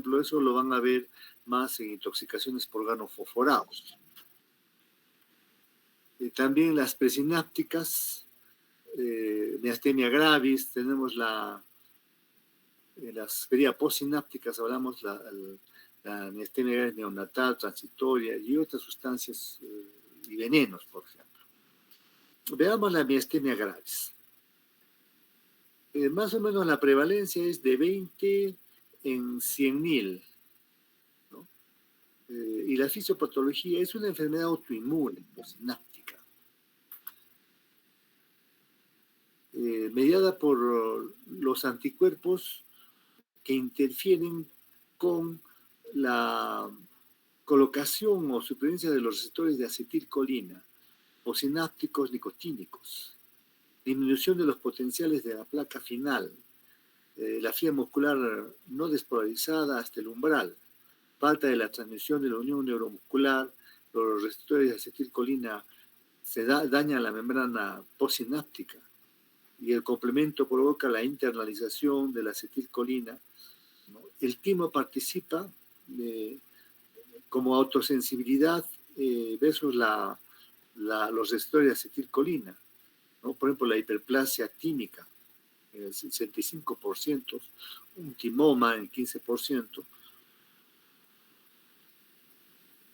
ejemplo, eso lo van a ver más en intoxicaciones por organofosforados. También las presinápticas, miastenia gravis, tenemos las postsinápticas, hablamos la miastenia gravis neonatal, transitoria y otras sustancias y venenos, por ejemplo. Veamos la miastenia gravis. Más o menos la prevalencia es de 20 en 100.000, ¿no? Y la fisiopatología es una enfermedad autoinmune, postsináptica, mediada por los anticuerpos que interfieren con la colocación o supervivencia de los receptores de acetilcolina, postsinápticos nicotínicos, disminución de los potenciales de la placa final, la fibra muscular no despolarizada hasta el umbral, falta de la transmisión de la unión neuromuscular, los receptores de acetilcolina dañan la membrana postsináptica y el complemento provoca la internalización de la acetilcolina, ¿no? El timo participa como autosensibilidad versus los receptores de acetilcolina, ¿no? Por ejemplo, la hiperplasia tímica, el 65%, un timoma en 15%,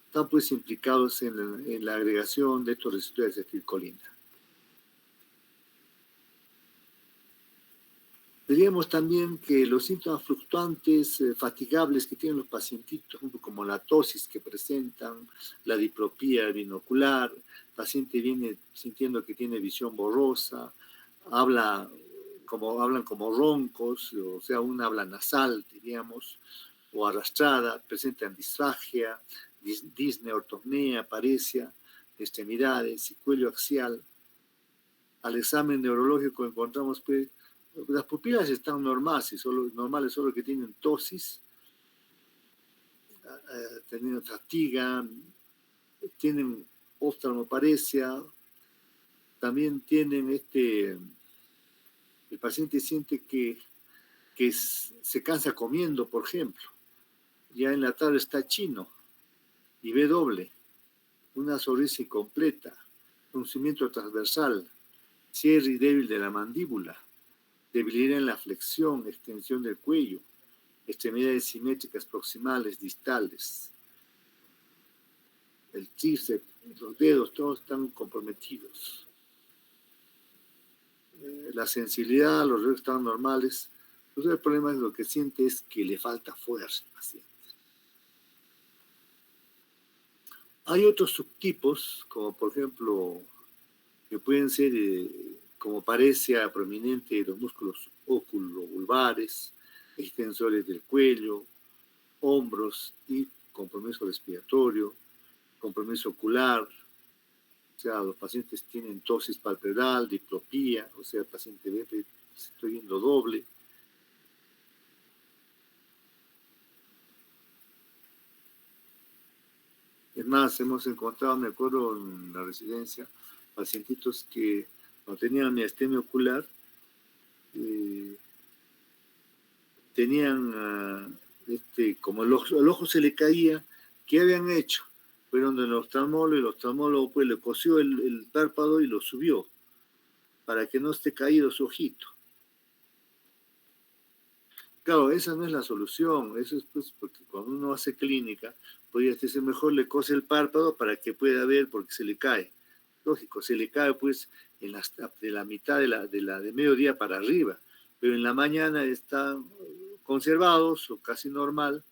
están pues implicados en la agregación de estos receptores de acetilcolina. Diríamos también que los síntomas fluctuantes, fatigables que tienen los pacientitos, como la tosis que presentan, la diplopía binocular, el paciente viene sintiendo que tiene visión borrosa, hablan como roncos, o sea, un habla nasal, diríamos, o arrastrada, presentan disfagia, disnea, ortopnea, paresia, extremidades y cuello axial. Al examen neurológico encontramos que las pupilas están normales, solo que tienen tosis, tienen fatiga, tienen oftalmoparesia, también tienen el paciente siente que se cansa comiendo, por ejemplo, ya en la tarde está chino y ve doble, una sonrisa incompleta, fruncimiento transversal, cierre débil de la mandíbula, debilidad en la flexión, extensión del cuello, extremidades simétricas proximales, distales, el tríceps, los dedos, todos están comprometidos. La sensibilidad, los dedos están normales. Entonces el problema es lo que siente es que le falta fuerza al paciente. Hay otros subtipos, como por ejemplo, que pueden ser como parecia prominente de los músculos oculovulvares, extensores del cuello, hombros y compromiso respiratorio, compromiso ocular, o sea, los pacientes tienen tosis palpebral, diplopía, o sea, el paciente ve que se está viendo doble. Es más, hemos encontrado, me acuerdo en la residencia, pacientitos que cuando tenían miastenia ocular, tenían, como el ojo se le caía, ¿qué habían hecho? Fueron del oftalmólogo y el oftalmólogo pues le cosió el párpado y lo subió para que no esté caído su ojito. Claro, esa no es la solución, eso es pues porque cuando uno hace clínica, podría decirse mejor le cose el párpado para que pueda ver porque se le cae. Lógico, se le cae pues de la mitad de mediodía para arriba, pero en la mañana están conservados o casi normal,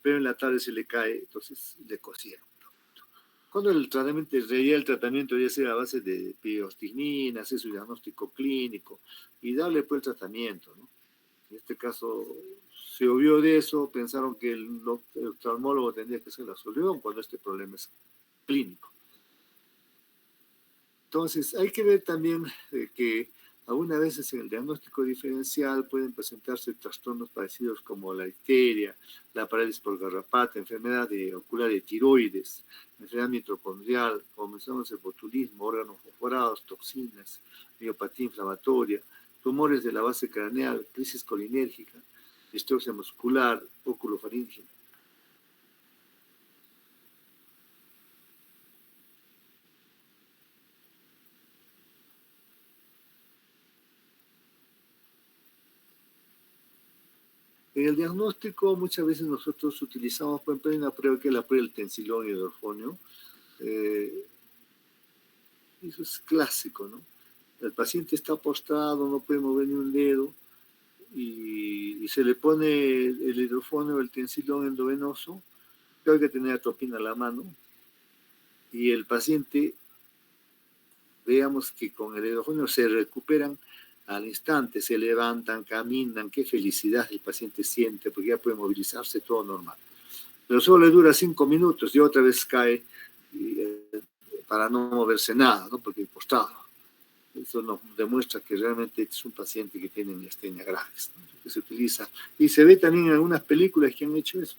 pero en la tarde se le cae, entonces le cosieron. Cuando el tratamiento ya sea a base de pirostigmina, hacer su diagnóstico clínico y darle pues el tratamiento, ¿no? En este caso se obvió de eso, pensaron que el oftalmólogo tendría que ser la solución cuando este problema es clínico. Entonces hay que ver también que algunas veces en el diagnóstico diferencial pueden presentarse trastornos parecidos como la icteria, la parálisis por garrapata, enfermedad ocular de tiroides, enfermedad mitocondrial, como mencionamos el botulismo, órganos fosforados, toxinas, miopatía inflamatoria, tumores de la base craneal, crisis colinérgica. distrofia muscular, oculofaringea. En el diagnóstico muchas veces nosotros utilizamos, por ejemplo, una prueba que es la prueba del tensilón y hidrofonio. Eso es clásico, ¿no? El paciente está postrado, no puede mover ni un dedo, y se le pone el hidrofonio o el tensilón endovenoso, que hay que tener atropina a la mano, y el paciente, veamos que con el hidrofonio se recuperan al instante, se levantan, caminan, qué felicidad el paciente siente, porque ya puede movilizarse, todo normal. Pero solo le dura 5 minutos y otra vez cae para no moverse nada, ¿no? Porque postrado. Eso nos demuestra que realmente es un paciente que tiene miastenia graves, ¿no? Que se utiliza. Y se ve también en algunas películas que han hecho eso,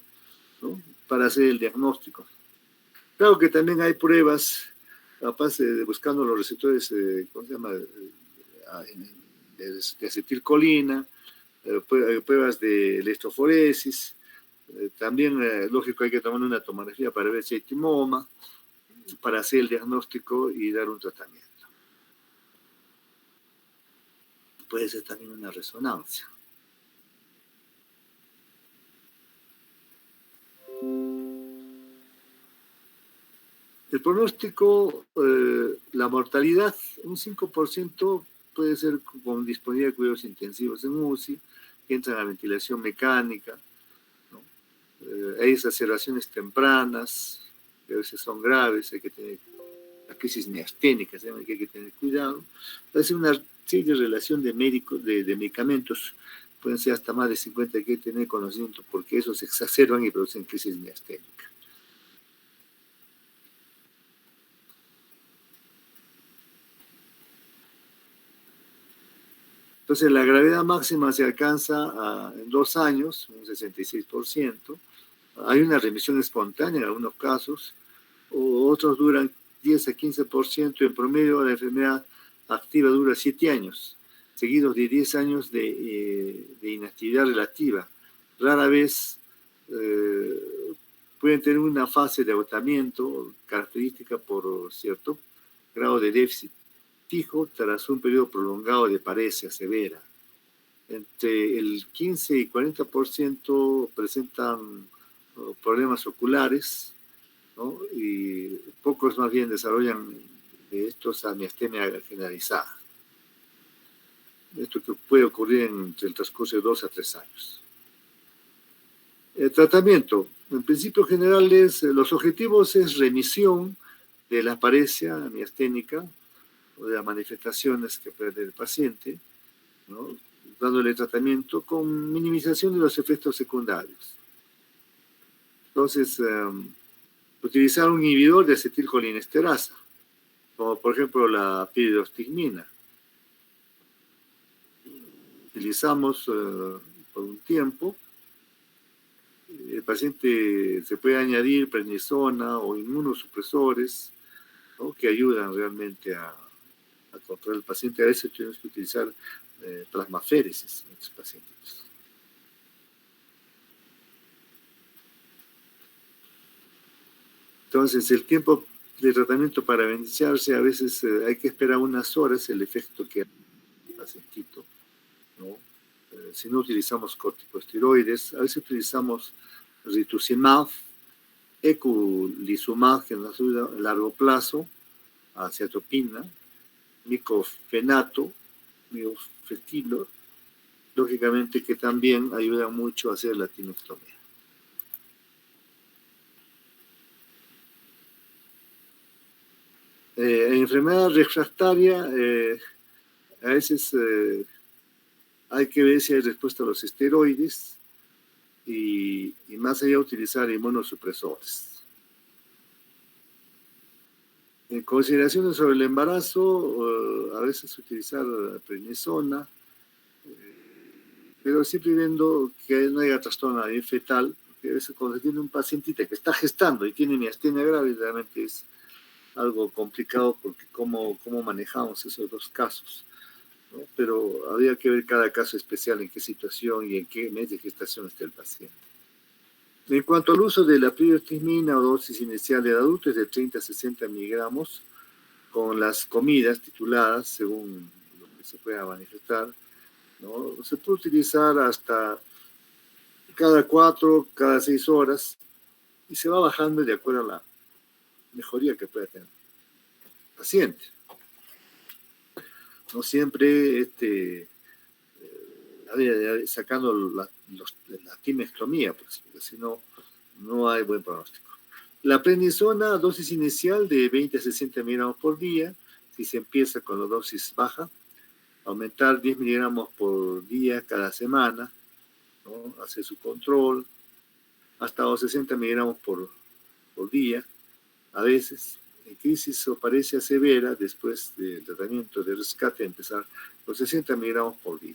¿no? Para hacer el diagnóstico. Claro que también hay pruebas, capaz de buscando los receptores, ¿cómo se llama? De acetilcolina, pruebas de electroforesis. También, lógico, hay que tomar una tomografía para ver si hay timoma, para hacer el diagnóstico y dar un tratamiento. Puede ser también una resonancia. El pronóstico, la mortalidad, un 5% puede ser con disponibilidad de cuidados intensivos en UCI, que entran a ventilación mecánica, ¿no? Hay exacerbaciones tempranas, que a veces son graves, hay que tener las crisis miasténicas, que hay que tener cuidado. Puede ser una serie de relación de medicamentos, pueden ser hasta más de 50, hay que tener conocimiento porque esos se exacerban y producen crisis miasténicas. Entonces, la gravedad máxima se alcanza en 2 años, un 66%. Hay una remisión espontánea en algunos casos, otros duran 10 a 15%. En promedio, la enfermedad activa dura 7 años, seguidos de 10 años de inactividad relativa. Rara vez pueden tener una fase de agotamiento característica por cierto grado de déficit fijo tras un periodo prolongado de paresia severa. Entre el 15 y 40% presentan problemas oculares, ¿no? Y pocos más bien desarrollan de estos miastenia generalizada. Esto que puede ocurrir entre el transcurso de 2 a 3 años. El tratamiento, en principio generales, los objetivos es remisión de la paresia miasténica, de las manifestaciones que puede tener el paciente, ¿no? Dándole tratamiento con minimización de los efectos secundarios. Entonces, utilizar un inhibidor de acetilcolinesterasa, como por ejemplo la piridostigmina. Utilizamos por un tiempo. El paciente se puede añadir prednisona o inmunosupresores, ¿no? Que ayudan realmente a controlar el paciente. A veces tenemos que utilizar plasmaféresis en estos pacientes. Entonces, el tiempo de tratamiento para beneficiarse, a veces hay que esperar unas horas el efecto que hace el pacientito, ¿no? Si no utilizamos corticosteroides, a veces utilizamos rituximab, eculizumab, que nos ayuda a largo plazo, acetopina, micofenato, miofetilo, lógicamente que también ayuda mucho a hacer la tinectomía. En enfermedad refractaria, a veces hay que ver si hay respuesta a los esteroides y más allá utilizar inmunosupresores. En consideraciones sobre el embarazo, a veces utilizar prednisona, pero siempre viendo que no haya trastorno fetal, porque a veces cuando se tiene un pacientita que está gestando y tiene miastenia grave, realmente es algo complicado porque cómo manejamos esos dos casos. ¿no? Pero habría que ver cada caso especial en qué situación y en qué mes de gestación está el paciente. En cuanto al uso de la priostigmina o dosis inicial del adulto es de 30 a 60 miligramos con las comidas tituladas según lo que se pueda manifestar, ¿no? Se puede utilizar hasta cada 4, cada 6 horas y se va bajando de acuerdo a la mejoría que pueda tener el paciente. No siempre sacando la timectomía, pues, porque si no, no hay buen pronóstico. La prednisona, dosis inicial de 20 a 60 miligramos por día, si se empieza con la dosis baja, aumentar 10 miligramos por día cada semana, ¿no? Hacer su control, hasta los 60 miligramos por día, a veces. En crisis o parecia severa, después del tratamiento de rescate, empezar los 60 miligramos por día.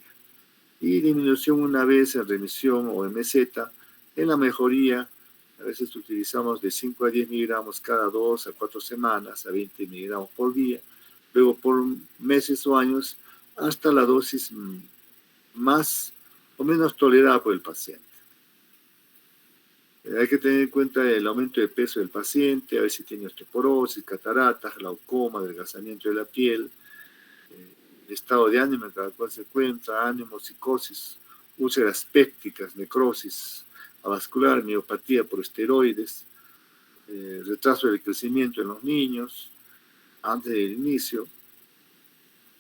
Y disminución una vez en remisión o en meseta, en la mejoría, a veces utilizamos de 5 a 10 miligramos cada 2 a 4 semanas, a 20 miligramos por día, luego por meses o años, hasta la dosis más o menos tolerada por el paciente. Hay que tener en cuenta el aumento de peso del paciente, a ver si tiene osteoporosis, cataratas, glaucoma, adelgazamiento de la piel, el estado de ánimo en cada cual se encuentra, ánimo, psicosis, úlceras pépticas, necrosis avascular, miopatía por esteroides, retraso del crecimiento en los niños, antes del inicio,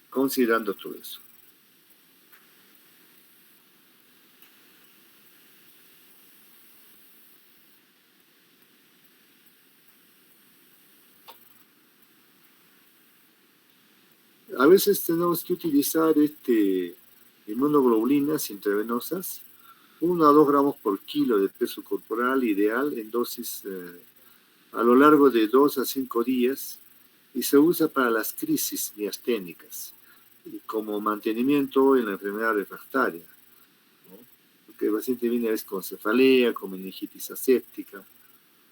considerando todo eso. A veces tenemos que utilizar inmunoglobulinas intravenosas, 1 a 2 gramos por kilo de peso corporal ideal en dosis a lo largo de 2 a 5 días y se usa para las crisis miasténicas y como mantenimiento en la enfermedad refractaria, ¿no? Porque el paciente viene a veces con cefalea, con meningitis aséptica,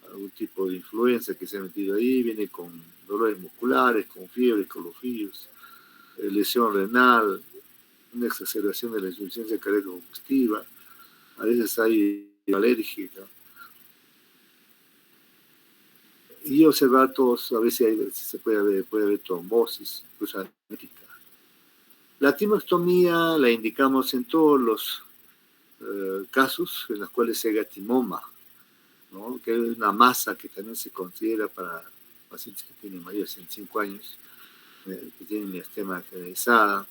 algún tipo de influenza que se ha metido ahí, viene con dolores musculares, con fiebre, escalofríos, lesión renal, una exacerbación de la insuficiencia cardíaca congestiva, a veces hay alérgica. Y observar todos, a ver si se puede haber trombosis, incluso aritmética. La timectomía la indicamos en todos los casos en los cuales se haga timoma, ¿no? Que es una masa que también se considera para pacientes que tienen mayor de 105 años, que tienen miastema generalizada,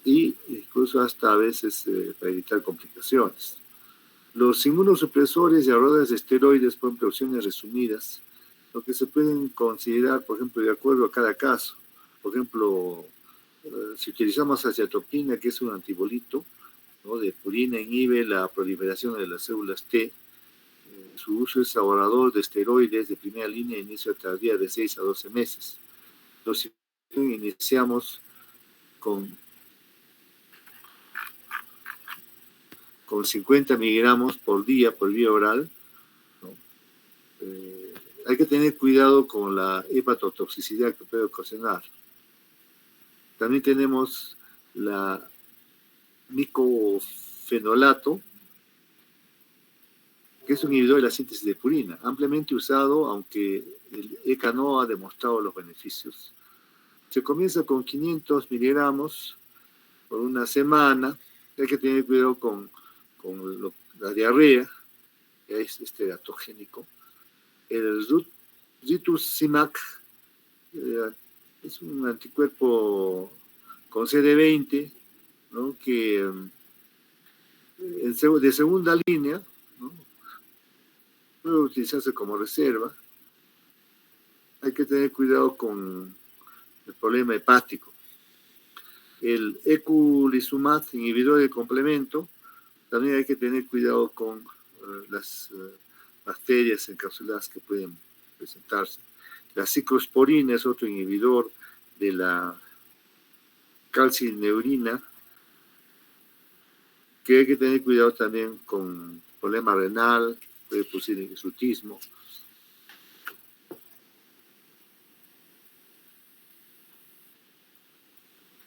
y incluso hasta a veces para evitar complicaciones. Los inmunosupresores y ahorradores de esteroides, por ejemplo, opciones resumidas, lo que se pueden considerar, por ejemplo, de acuerdo a cada caso. Por ejemplo, si utilizamos aciatopina, que es un antibolito, ¿no? De purina, inhibe la proliferación de las células T. Su uso es ahorrador de esteroides de primera línea de inicio tardía de 6 a 12 meses. Entonces, iniciamos con 50 miligramos por día por vía oral, ¿no? Hay que tener cuidado con la hepatotoxicidad que puede ocasionar. También tenemos la micofenolato, que es un inhibidor de la síntesis de purina, ampliamente usado, aunque el ECA no ha demostrado los beneficios. Se comienza con 500 miligramos por una semana. Hay que tener cuidado con la diarrea, que es teratogénico. El rituximab es un anticuerpo con CD20, ¿no? Que de segunda línea, ¿no? Puede utilizarse como reserva. Hay que tener cuidado con el problema hepático. El eculizumab, inhibidor de complemento, también hay que tener cuidado con las bacterias encapsuladas que pueden presentarse. La ciclosporina es otro inhibidor de la calcineurina, que hay que tener cuidado también con problema renal, puede producir hirsutismo.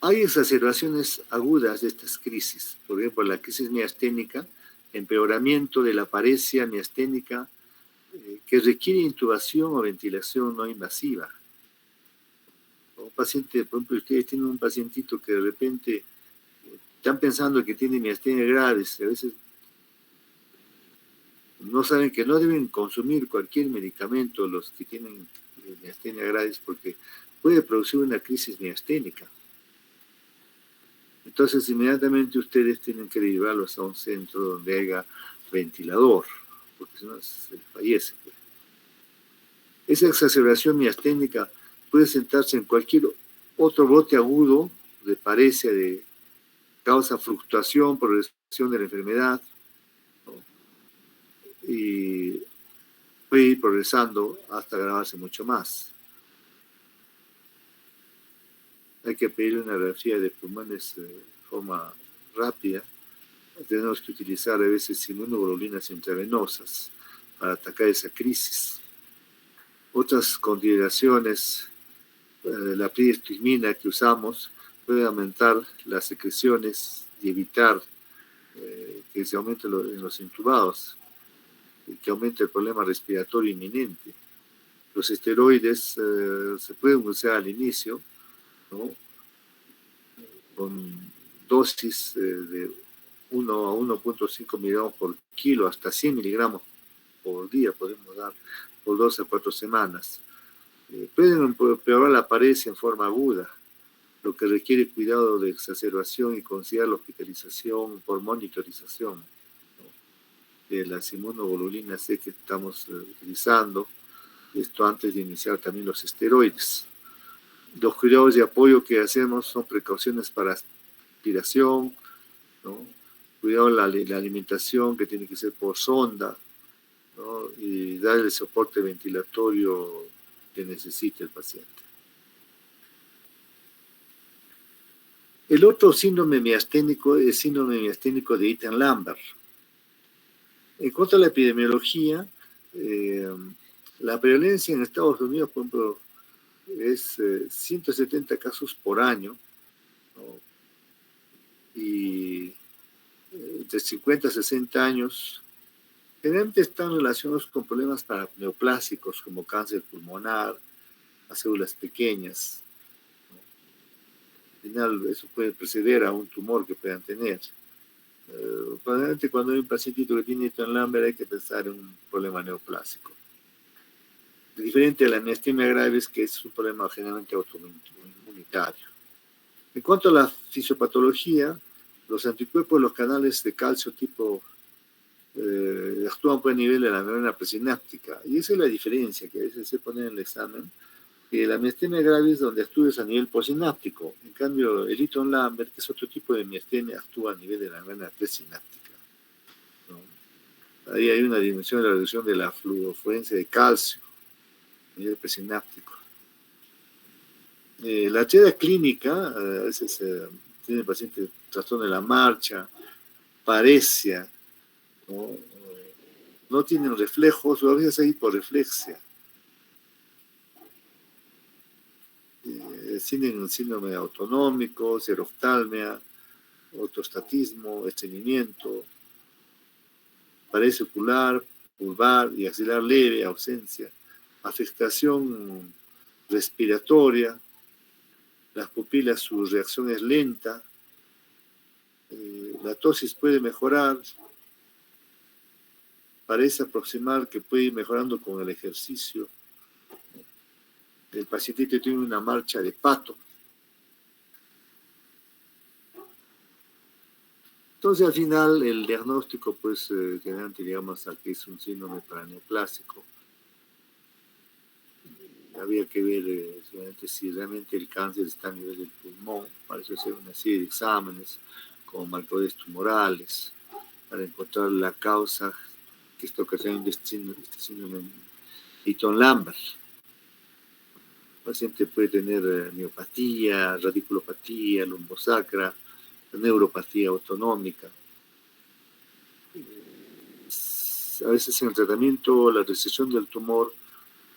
Hay exacerbaciones agudas de estas crisis, por ejemplo, la crisis miasténica, empeoramiento de la paresia miasténica que requiere intubación o ventilación no invasiva. Un paciente, por ejemplo, ustedes tienen un pacientito que de repente están pensando que tiene miastenia graves, a veces no saben que no deben consumir cualquier medicamento los que tienen miastenia graves porque puede producir una crisis miasténica. Entonces, inmediatamente ustedes tienen que llevarlos a un centro donde haya ventilador, porque si no se fallece. Esa exacerbación miasténica puede sentarse en cualquier otro brote agudo de paresia, de causa fluctuación, progresión de la enfermedad, ¿no? Y puede ir progresando hasta agravarse mucho más. Hay que pedir una radiografía de pulmones de forma rápida. Tenemos que utilizar a veces inmunoglobulinas intravenosas para atacar esa crisis. Otras consideraciones, la priestimina que usamos puede aumentar las secreciones y evitar que se aumente en los intubados, que aumente el problema respiratorio inminente. Los esteroides se pueden usar al inicio, ¿no? Con dosis de 1 a 1.5 miligramos por kilo, hasta 100 miligramos por día podemos dar por 2 a 4 semanas. Pueden empeorar la paresia en forma aguda, lo que requiere cuidado de exacerbación y considerar la hospitalización por monitorización, ¿no? De las inmunoglobulinas C que estamos utilizando, esto antes de iniciar también los esteroides. Los cuidados de apoyo que hacemos son precauciones para aspiración, ¿no? Cuidado la alimentación que tiene que ser por sonda, ¿no? Y dar el soporte ventilatorio que necesite el paciente. El otro síndrome miasténico es el síndrome miasténico de Eaton-Lambert. En cuanto a la epidemiología, la prevalencia en Estados Unidos, por ejemplo, es 170 casos por año, ¿no? Y de 50 a 60 años, generalmente están relacionados con problemas neoplásicos como cáncer pulmonar, las células pequeñas, ¿no? Al final, eso puede preceder a un tumor que puedan tener. Probablemente cuando hay un pacientito que tiene Eaton-Lambert hay que pensar en un problema neoplásico. Diferente a la miastenia gravis, que es un problema generalmente autoinmunitario. En cuanto a la fisiopatología, los anticuerpos de los canales de calcio tipo actúan por el nivel de la membrana presináptica, y esa es la diferencia que a veces se pone en el examen, que la miastenia gravis donde actúa es a nivel posináptico, en cambio el Eaton-Lambert, que es otro tipo de miastenia, actúa a nivel de la membrana presináptica, ¿no? Ahí hay una disminución de la reducción de la fluorescencia de calcio a nivel presináptico. La actividad clínica, a veces tiene el paciente trastorno de la marcha, paresia, no tienen reflejos, o a veces hay hiporreflexia. Tienen un síndrome autonómico, seroftalmia, ortostatismo, estreñimiento, paresia ocular, pulvar y axilar leve, ausencia, afectación respiratoria, las pupilas, su reacción es lenta, la tosis puede mejorar, parece aproximar que puede ir mejorando con el ejercicio. El paciente tiene una marcha de pato. Entonces, al final, el diagnóstico, pues, generalmente llegamos a que es un síndrome paraneoplásico. Había que ver si realmente el cáncer está a nivel del pulmón, para eso hacer una serie de exámenes, como marcadores tumorales, para encontrar la causa que está ocasionando este síndrome Eaton-Lambert. El paciente puede tener miopatía, radiculopatía, lumbosacra, neuropatía autonómica. A veces en el tratamiento la resección del tumor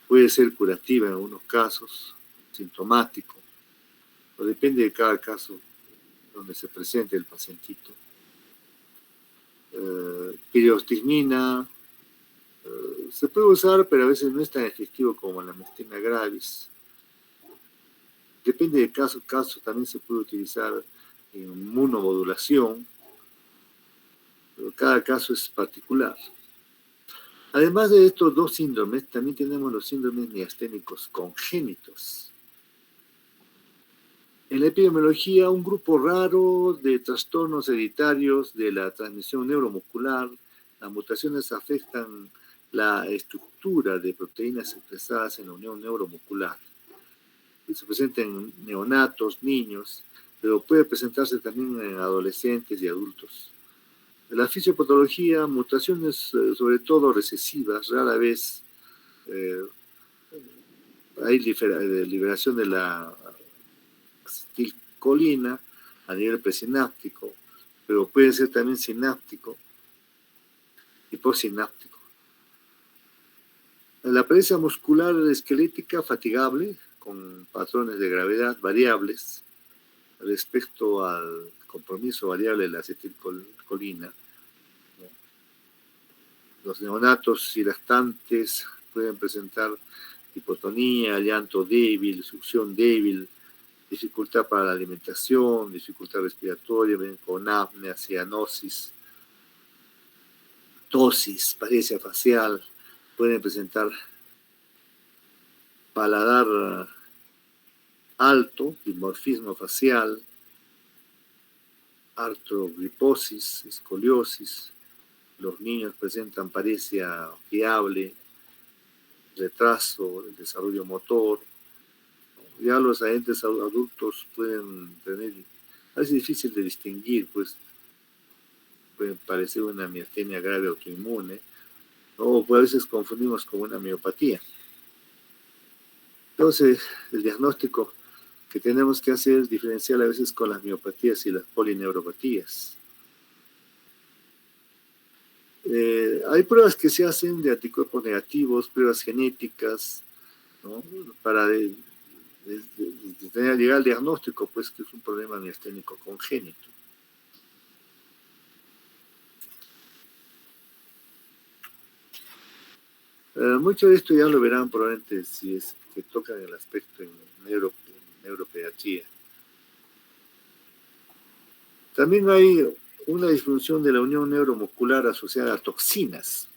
puede ser curativa en algunos casos, sintomático. o depende de cada caso donde se presente el pacientito. Pirostigmina se puede usar, pero a veces no es tan efectivo como la miastenia gravis. Depende de caso a caso, también se puede utilizar inmunomodulación, pero cada caso es particular. Además de estos dos síndromes, también tenemos los síndromes miasténicos congénitos. En la epidemiología, un grupo raro de trastornos hereditarios de la transmisión neuromuscular, las mutaciones afectan la estructura de proteínas expresadas en la unión neuromuscular. Se presenta en neonatos, niños, pero puede presentarse también en adolescentes y adultos. En la fisiopatología, mutaciones sobre todo recesivas, rara vez hay liberación de la acetilcolina a nivel presináptico, pero puede ser también sináptico y postsináptico. La presencia muscular esquelética fatigable, con patrones de gravedad variables respecto al compromiso variable de la acetilcolina. Los neonatos y lactantes pueden presentar hipotonía, llanto débil, succión débil, dificultad para la alimentación, dificultad respiratoria, con apnea, cianosis, tosis, paresia facial, pueden presentar paladar alto, dimorfismo facial, artrogriposis, escoliosis. Los niños presentan paresia fiable, retraso del desarrollo motor. Ya los agentes adultos pueden tener, a veces es difícil de distinguir, pues puede parecer una miastenia grave autoinmune, o a veces confundimos con una miopatía. Entonces, el diagnóstico que tenemos que hacer es diferenciar a veces con las miopatías y las polineuropatías. Hay pruebas que se hacen de anticuerpos negativos, pruebas genéticas, ¿no? Para llegar al diagnóstico, pues que es un problema miasténico congénito. Mucho de esto ya lo verán probablemente si es que tocan el aspecto en neuropediatría. También hay una disfunción de la unión neuromuscular asociada a toxinas.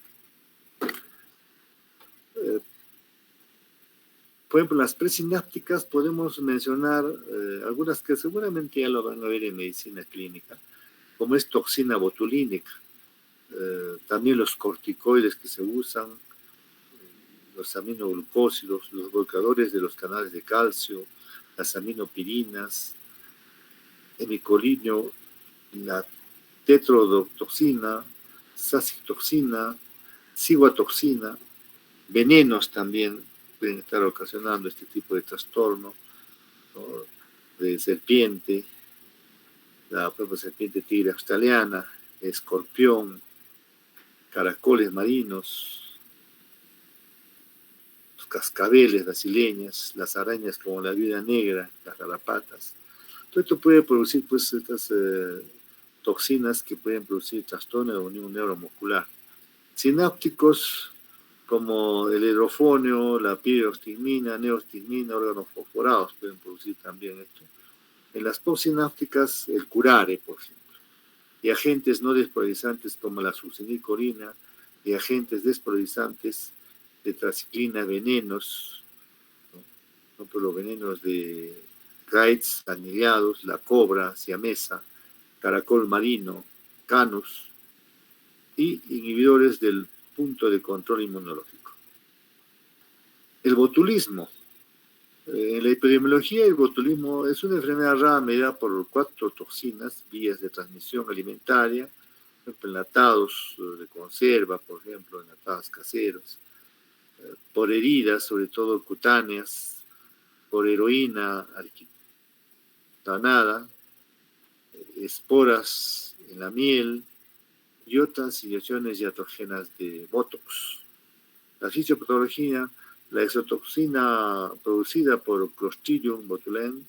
Por ejemplo, las presinápticas podemos mencionar algunas que seguramente ya lo van a ver en medicina clínica, como es toxina botulínica. También los corticoides que se usan, los aminoglucósidos, los bloqueadores de los canales de calcio, las aminopirinas, hemicolinio, la tetrodotoxina, sacitoxina, ciguatoxina, venenos también pueden estar ocasionando este tipo de trastorno, ¿no? De serpiente, la propia serpiente tigre australiana, escorpión, caracoles marinos, los cascabeles brasileñas, las arañas como la viuda negra, las garrapatas. Todo esto puede producir pues estas toxinas que pueden producir trastorno de unión neuromuscular. Sinápticos como el hidrofonio, la pirostigmina, neostigmina, órganos fosforados pueden producir también esto. En las postsinápticas, el curare, por ejemplo, y agentes no despolarizantes como la succinilcolina y agentes despolarizantes de tetraciclina, venenos, ¿no? Por ejemplo, los venenos de Reitz, anillados, la cobra, siamesa, caracol marino, canus, y inhibidores del punto de control inmunológico. El botulismo. En la epidemiología, el botulismo es una enfermedad rara medida por 4 toxinas, vías de transmisión alimentaria, por ejemplo, enlatados de conserva, por ejemplo, enlatados caseros, por heridas, sobre todo cutáneas, por heroína arquitanada, esporas en la miel, y otras inyecciones iatrogénas de Botox. La fisiopatología, la exotoxina producida por Clostridium botulinum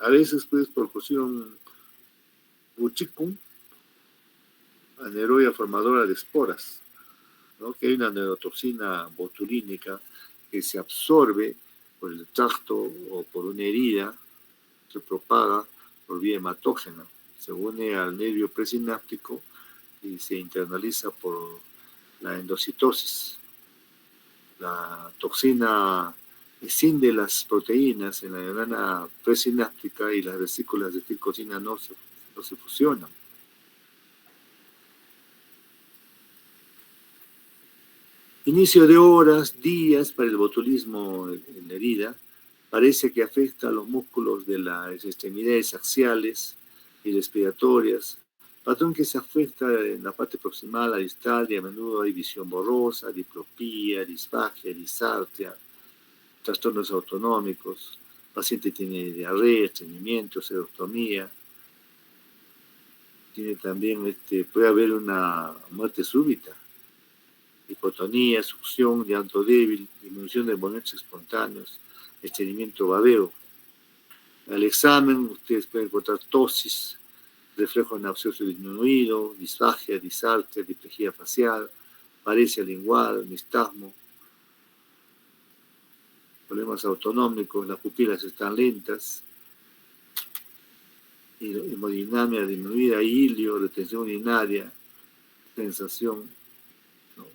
A veces, pues, por cuestión buchicum, anaerobia formadora de esporas, ¿no? Que hay una neurotoxina botulínica que se absorbe por el tracto o por una herida, se propaga por vía hematógena, se une al nervio presináptico y se internaliza por la endocitosis. La toxina escinde las proteínas en la membrana presináptica y las vesículas de tircosina no se fusionan. Inicio de horas, días para el botulismo en la herida. Parece que afecta a los músculos de las extremidades axiales y respiratorias. Patrón que se afecta en la parte proximal, la distal, y a menudo hay visión borrosa, diplopía, disfagia, disartria, trastornos autonómicos. El paciente tiene diarrea, estreñimiento, serostomía. Tiene también, puede haber una muerte súbita, hipotonía, succión, llanto débil, disminución de movimientos espontáneos, estreñimiento babeo. Al examen ustedes pueden encontrar tosis, reflejo nauseoso disminuido, disfagia, disartria, diplejía facial, paresia lingual, nistagmo, problemas autonómicos, las pupilas están lentas, hemodinamia disminuida, hilio, retención urinaria, sensación, ¿no?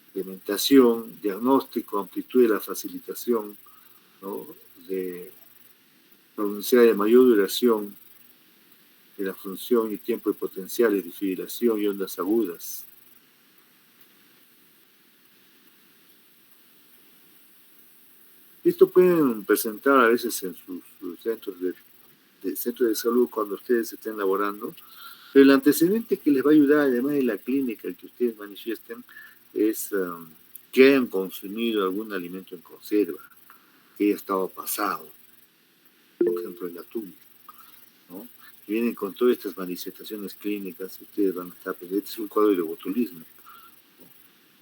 Implementación, diagnóstico, amplitud de la facilitación, ¿no? De pronunciada de mayor duración de la función y tiempo de potenciales de fibrilación y ondas agudas. Esto pueden presentar a veces en sus centros de salud cuando ustedes estén laborando, pero el antecedente que les va a ayudar, además de la clínica que ustedes manifiesten, es que hayan consumido algún alimento en conserva, que haya estado pasado, por ejemplo el atún, ¿no? Y vienen con todas estas manifestaciones clínicas, ustedes van a estar, pues este es un cuadro de botulismo, ¿no?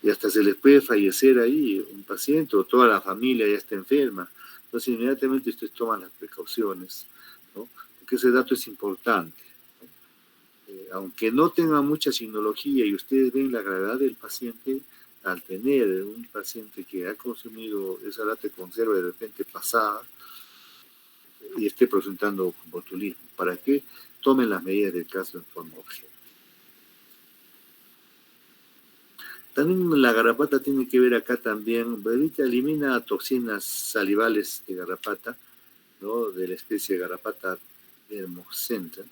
Y hasta se les puede fallecer ahí un paciente o toda la familia ya está enferma. Entonces inmediatamente ustedes toman las precauciones, ¿no? Porque ese dato es importante. Aunque no tenga mucha signología y ustedes ven la gravedad del paciente, al tener un paciente que ha consumido esa lata de conserva de repente pasada y esté presentando botulismo, para que tomen las medidas del caso en forma urgente. También la garrapata tiene que ver acá también, elimina toxinas salivales de garrapata, ¿no? De la especie de garrapata hermoscenta.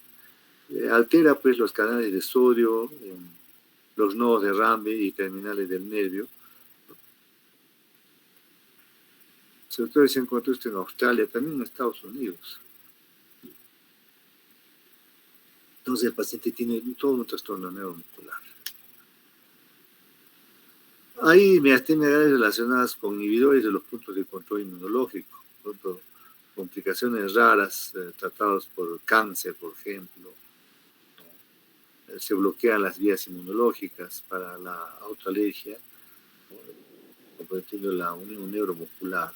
Altera pues los canales de sodio, los nodos de Rambe y terminales del nervio. Sobre todo se encontró esto en Australia, también en Estados Unidos. Entonces el paciente tiene todo un trastorno neuromuscular. Hay miastenias relacionadas con inhibidores de los puntos de control inmunológico, por ejemplo, complicaciones raras tratadas por cáncer, por ejemplo. Se bloquean las vías inmunológicas para la autoalergia, comprometiendo la unión neuromuscular.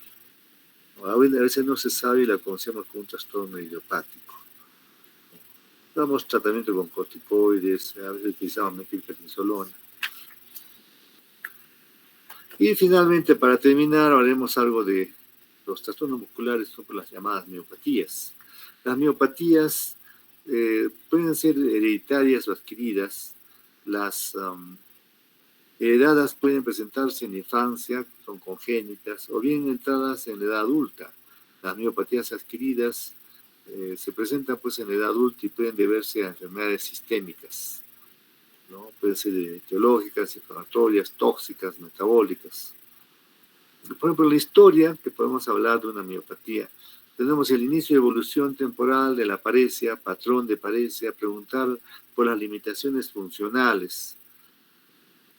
A veces no se sabe y la conocemos como un trastorno idiopático. Damos tratamiento con corticoides, a veces utilizamos metilprednisolona. Y finalmente, para terminar, haremos algo de los trastornos musculares, sobre las llamadas miopatías. Las miopatías pueden ser hereditarias o adquiridas. Las heredadas pueden presentarse en la infancia, son congénitas, o bien entradas en la edad adulta. Las miopatías adquiridas se presentan pues en la edad adulta y pueden deberse a enfermedades sistémicas, ¿no? Pueden ser etiológicas, inflamatorias, tóxicas, metabólicas. Por ejemplo, en la historia, que podemos hablar de una miopatía, tenemos el inicio de evolución temporal de la paresia, patrón de paresia, preguntar por las limitaciones funcionales.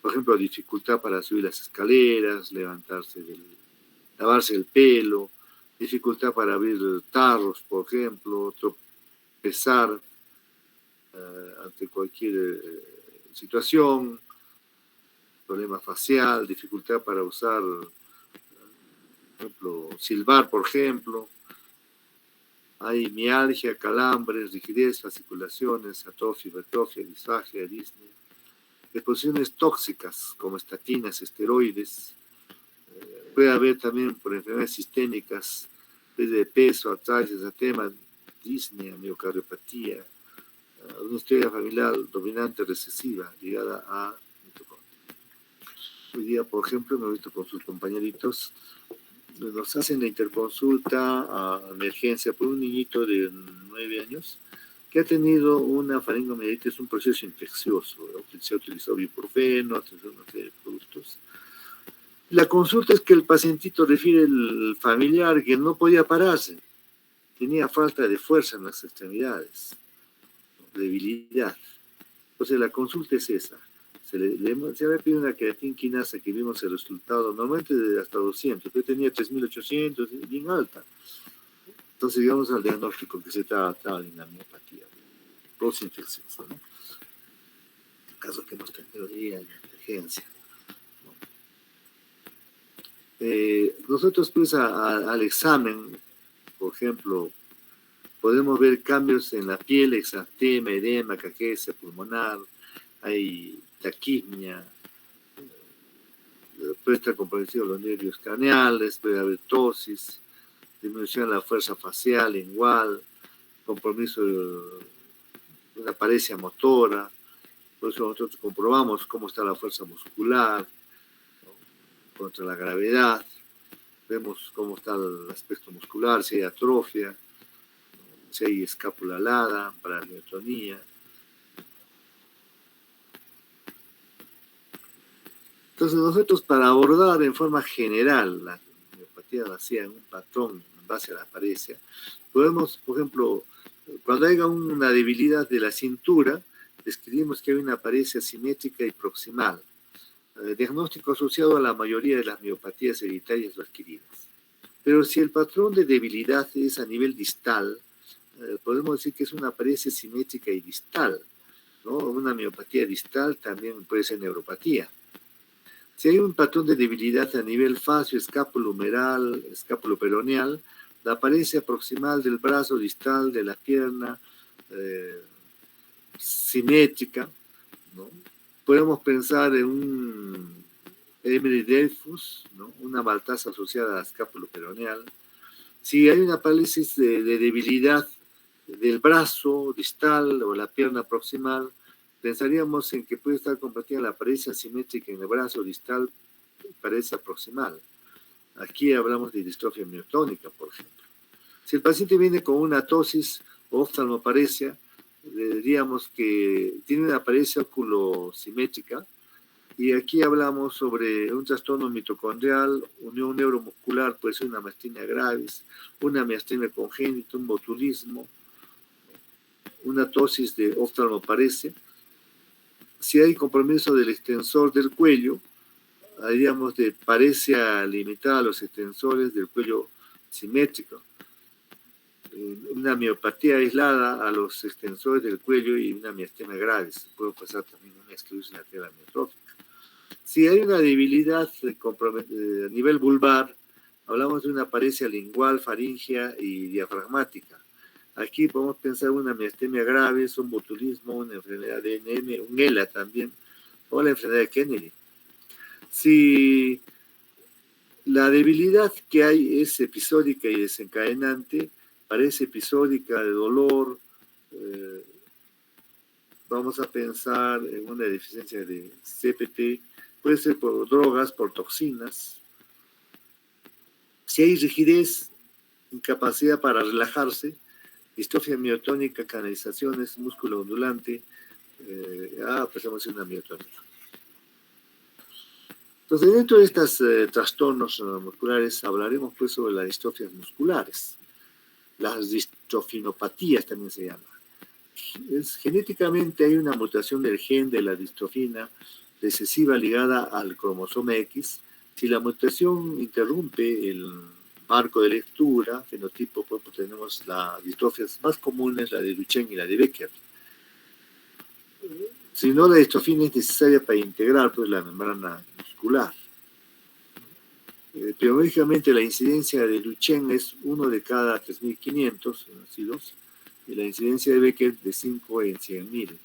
Por ejemplo, dificultad para subir las escaleras, lavarse el pelo, dificultad para abrir tarros, por ejemplo, tropezar ante cualquier situación, problema facial, dificultad para usar, por ejemplo, silbar, por ejemplo, Hay mialgia, calambres, rigidez, fasciculaciones, atrofia, hipertrofia, disfagia, disnea. Exposiciones tóxicas como estatinas, esteroides. Puede haber también por enfermedades sistémicas, pérdida de peso, artritis, edema, disnea, miocardiopatía, una historia familiar dominante recesiva ligada a mitocondria. Hoy día, por ejemplo, me he visto con sus compañeritos, nos hacen la interconsulta a emergencia por un niñito de 9 años que ha tenido una faringomielitis, un proceso infeccioso. Se ha utilizado ibuprofeno, ha utilizado una serie de productos. La consulta es que el pacientito refiere al familiar que no podía pararse, tenía falta de fuerza en las extremidades, debilidad. Entonces la consulta es esa. Se había pedido una creatina quinasa que vimos el resultado, normalmente de hasta 200, pero tenía 3.800, bien alta. Entonces llegamos al diagnóstico que se trataba de una miopatía posinfecciosa, ¿no? El caso que hemos tenido ahí en emergencia. Nosotros pues al examen, por ejemplo, podemos ver cambios en la piel, exantema, edema, caquecia pulmonar, hay taquimia, puede estar comprometido los nervios craneales, puede haber tosis, disminución de la fuerza facial, lingual, compromiso de una paresia motora. Por eso nosotros comprobamos cómo está la fuerza muscular, ¿no?, contra la gravedad. Vemos cómo está el aspecto muscular, si hay atrofia, ¿no?, si hay escápula alada, paramiotonía. Entonces nosotros, para abordar en forma general la miopatía vacía en un patrón en base a la paresia, podemos, por ejemplo, cuando haya una debilidad de la cintura, describimos que hay una paresia simétrica y proximal, diagnóstico asociado a la mayoría de las miopatías hereditarias o adquiridas. Pero si el patrón de debilidad es a nivel distal, podemos decir que es una paresia simétrica y distal, ¿no? Una miopatía distal también puede ser neuropatía. Si hay un patrón de debilidad a nivel fascio, escápulo-humeral, escápulo-peroneal, la paresia proximal del brazo distal de la pierna, simétrica, ¿no? Podemos pensar en un Emery-Deyfus, ¿no?, una maltasa asociada a escápulo peroneal. Si hay una parálisis de debilidad del brazo distal o la pierna proximal, pensaríamos en que puede estar compartida la paresia simétrica en el brazo distal y paresia proximal. Aquí hablamos de distrofia miotónica, por ejemplo. Si el paciente viene con una tosis o oftalmoparesia, diríamos que tiene una paresia oculosimétrica, y aquí hablamos sobre un trastorno mitocondrial, unión neuromuscular, puede ser una miastenia gravis, una miastenia congénita, un botulismo, una tosis de oftalmoparesia. Si hay compromiso del extensor del cuello, haríamos de paresia limitada a los extensores del cuello simétrico, una miopatía aislada a los extensores del cuello y una miastenia gravis. Puede pasar también una esclerosis lateral amiotrófica. Si hay una debilidad a nivel vulvar, hablamos de una paresia lingual, faríngea y diafragmática. Aquí podemos pensar una miastenia gravis, un botulismo, una enfermedad de NM, un ELA también, o la enfermedad de Kennedy. Si la debilidad que hay es episódica y desencadenante, parece episódica de dolor, vamos a pensar en una deficiencia de CPT, puede ser por drogas, por toxinas. Si hay rigidez, incapacidad para relajarse, distrofia miotónica, canalizaciones, músculo ondulante, pensamos en una miotonía. Entonces, dentro de estos trastornos musculares, hablaremos pues sobre las distrofias musculares. Las distrofinopatías también se llaman. Genéticamente hay una mutación del gen de la distrofina recesiva ligada al cromosoma X. Si la mutación interrumpe el marco de lectura, fenotipo, pues tenemos las distrofias más comunes, la de Duchenne y la de Becker. Si no, la distrofina es necesaria para integrar pues la membrana muscular. Epidemiológicamente, la incidencia de Duchenne es 1 de cada 3.500 nacidos y la incidencia de Beckett de 5 en 100.000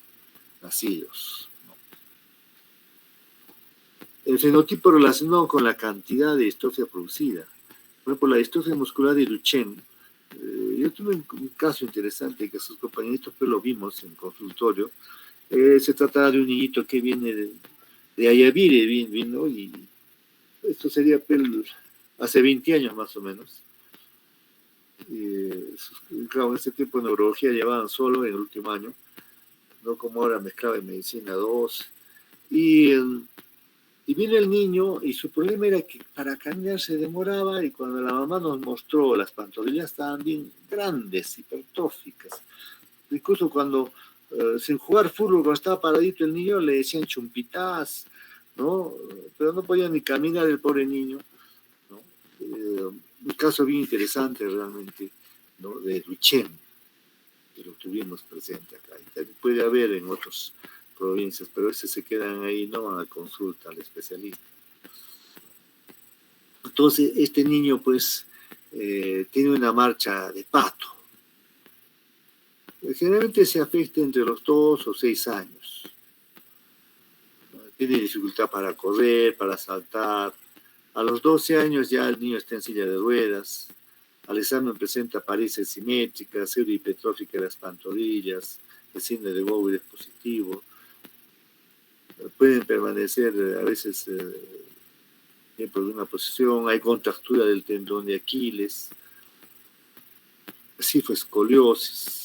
nacidos. El fenotipo relacionado con la cantidad de distrofia producida. Por ejemplo, la distrofia muscular de Duchenne. Yo tuve un caso interesante que sus compañeritos pues, lo vimos en consultorio. Se trataba de un niñito que viene de Ayavire, vino, y esto sería pues, hace 20 años más o menos. Claro, en ese tiempo en neurología llevaban solo en el último año, no como ahora mezclaba en medicina 2. Y viene el niño y su problema era que para caminar se demoraba y cuando la mamá nos mostró las pantorrillas estaban bien grandes, hipertróficas. Incluso cuando sin jugar fútbol, cuando estaba paradito el niño, le decían chumpitas, ¿no? Pero no podía ni caminar el pobre niño, ¿no? Un caso bien interesante realmente, ¿no? De Duchenne, que lo tuvimos presente acá. Y también puede haber en otras provincias, pero ese se quedan ahí, no van a consulta al especialista. Entonces, este niño, pues, tiene una marcha de pato. Generalmente se afecta entre los 2 o 6 años. Tiene dificultad para correr, para saltar. A los 12 años ya el niño está en silla de ruedas. Al examen presenta paredes simétricas, pseudohipertrófica de las pantorrillas, el síndrome de Bowen es positivo. Pueden permanecer a veces por una posición, hay contractura del tendón de Aquiles, escoliosis.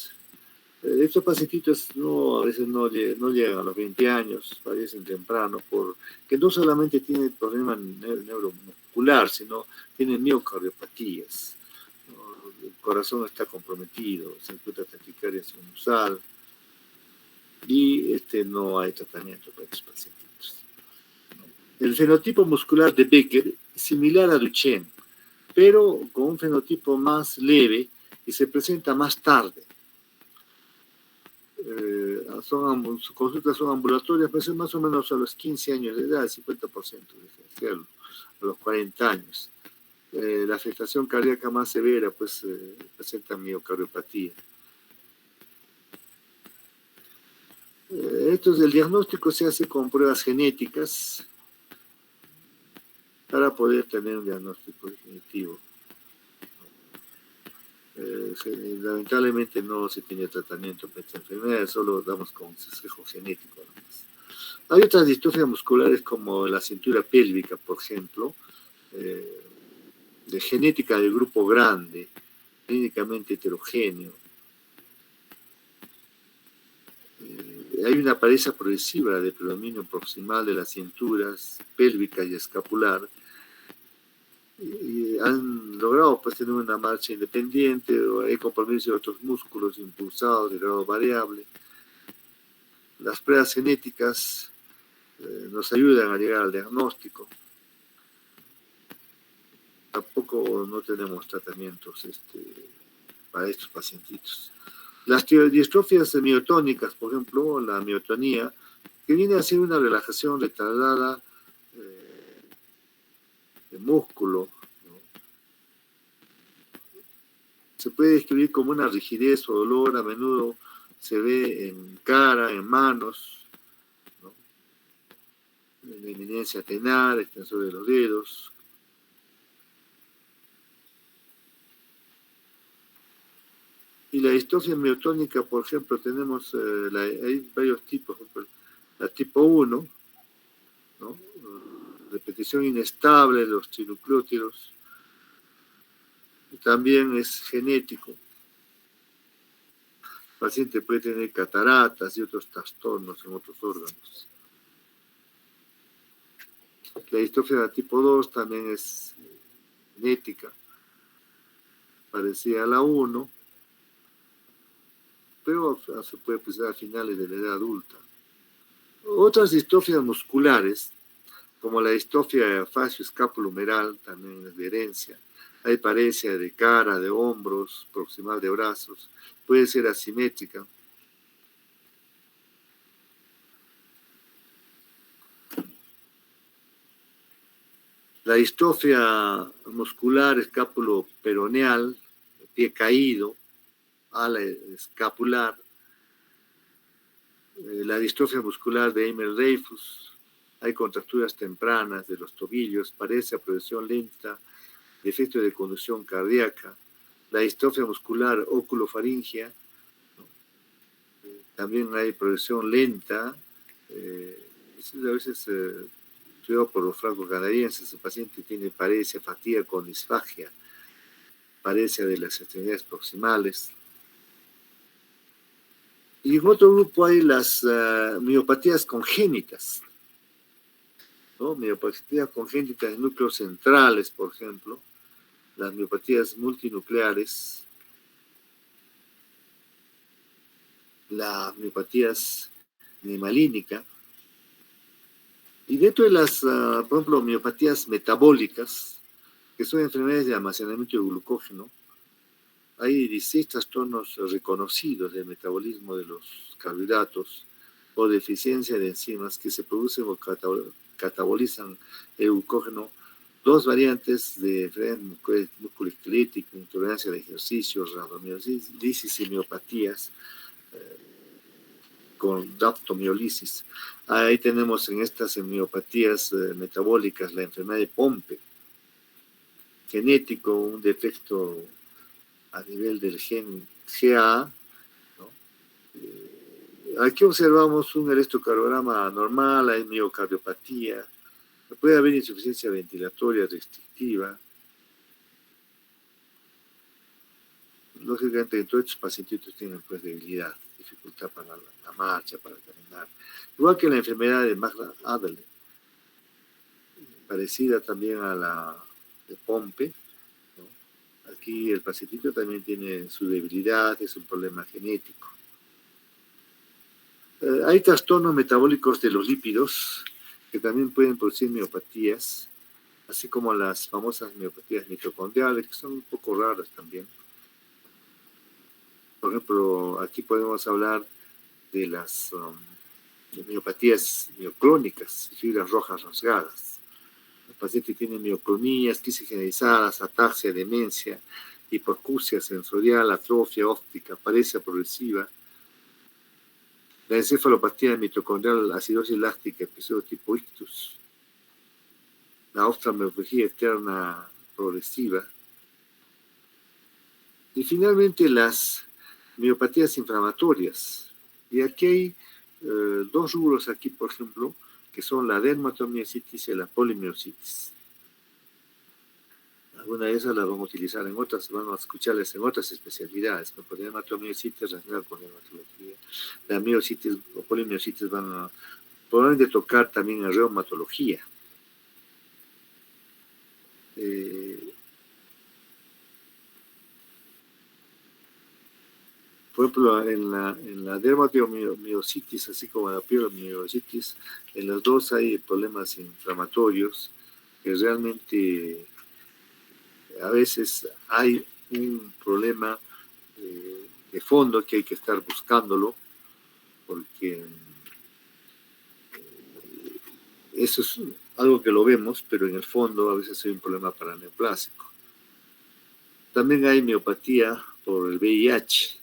Estos pacientitos a veces no llegan a los 20 años, fallecen temprano, porque no solamente tienen problemas neuromuscular, sino tienen miocardiopatías. El corazón está comprometido, se encuentra taquicardia sinusal y no hay tratamiento para estos pacientitos. El fenotipo muscular de Becker es similar a Duchenne, pero con un fenotipo más leve y se presenta más tarde. Sus consultas son ambulatorias, pues más o menos a los 15 años de edad, el 50% de a los 40 años. La afectación cardíaca más severa, pues presenta miocardiopatía. El diagnóstico se hace con pruebas genéticas para poder tener un diagnóstico definitivo. Lamentablemente no se tiene tratamiento para esta enfermedad, solo damos con sesgo genético. Hay otras distrofias musculares como la cintura pélvica, por ejemplo, de genética del grupo grande, clínicamente heterogéneo. Hay una pareja progresiva de predominio proximal de las cinturas pélvica y escapular, y han logrado pues tener una marcha independiente, o hay compromiso de otros músculos impulsados de grado variable. Las pruebas genéticas nos ayudan a llegar al diagnóstico. Tampoco no tenemos tratamientos para estos pacientitos. Las distrofias miotónicas, por ejemplo, la miotonía, que viene a ser una relajación retardada de músculo, ¿no? Se puede describir como una rigidez o dolor, a menudo se ve en cara, en manos, ¿no? En eminencia tenar, extensor de los dedos. Y la distrofia miotónica, por ejemplo, tenemos, hay varios tipos, la tipo 1, ¿no? Repetición inestable de los trinucleótidos, también es genético. El paciente puede tener cataratas y otros trastornos en otros órganos. La distrofia tipo 2 también es genética, parecida a la 1, pero se puede presentar a finales de la edad adulta. Otras distrofias musculares, como la distrofia facio-escapulohumeral, también es de herencia. Hay parecia de cara, de hombros, proximal de brazos, puede ser asimétrica. La distrofia muscular escapuloperoneal, pie caído, ala escapular, la distrofia muscular de Eimer-Dreyfus, hay contracturas tempranas de los tobillos, parece a progresión lenta, defecto de conducción cardíaca, la distrofia muscular oculofaringia, también hay progresión lenta, a veces estudiado por los franco-canadienses, el paciente tiene paresia, fatiga con disfagia, parecia de las extremidades proximales. Y en otro grupo hay las miopatías congénitas, ¿no? Miopatías congénitas de núcleos centrales, por ejemplo, las miopatías multinucleares, las miopatías nemalínica, y dentro de las, por ejemplo, miopatías metabólicas, que son enfermedades de almacenamiento de glucógeno, hay 16 trastornos reconocidos del metabolismo de los carbohidratos o deficiencia de enzimas que se producen o catabolizan el glucógeno, dos variantes de enfermedad musculoesquelética, intolerancia al ejercicio, rhabdomiolisis y miopatías con daptomiolisis. Ahí tenemos en estas miopatías metabólicas la enfermedad de Pompe, genético, un defecto a nivel del gen GA, ¿no? Aquí observamos un electrocardiograma normal, hay miocardiopatía, puede haber insuficiencia ventilatoria restrictiva. Lógicamente, en todos estos pacientitos tienen pues debilidad, dificultad para la marcha, para caminar. Igual que la enfermedad de Maglund-Adler, parecida también a la de Pompe, ¿no? Aquí el pacientito también tiene su debilidad, es un problema genético. Hay trastornos metabólicos de los lípidos que también pueden producir miopatías, así como las famosas miopatías mitocondriales, que son un poco raras también. Por ejemplo, aquí podemos hablar de las miopatías mioclónicas, fibras rojas rasgadas. El paciente tiene mioclonías, crisis generalizadas, ataxia, demencia, hipoacusia sensorial, atrofia óptica, paresia progresiva. La encefalopatía mitocondrial, acidosis láctica, episodio tipo ictus. La oftalmoplegia externa progresiva. Y finalmente las miopatías inflamatorias. Y aquí hay dos rubros aquí, por ejemplo, que son la dermatomiositis y la polimiositis. Algunas de esas las vamos a utilizar en otras, vamos a escucharles en otras especialidades, como dermatomiositis relacionada con dermatología. La miositis o polimiositis van a probablemente tocar también en reumatología. Por ejemplo, en la dermatomiositis, así como en la polimiositis, en los dos hay problemas inflamatorios que realmente a veces hay un problema de fondo que hay que estar buscándolo, porque eso es algo que lo vemos, pero en el fondo a veces hay un problema paraneoplásico. También hay miopatía por el VIH,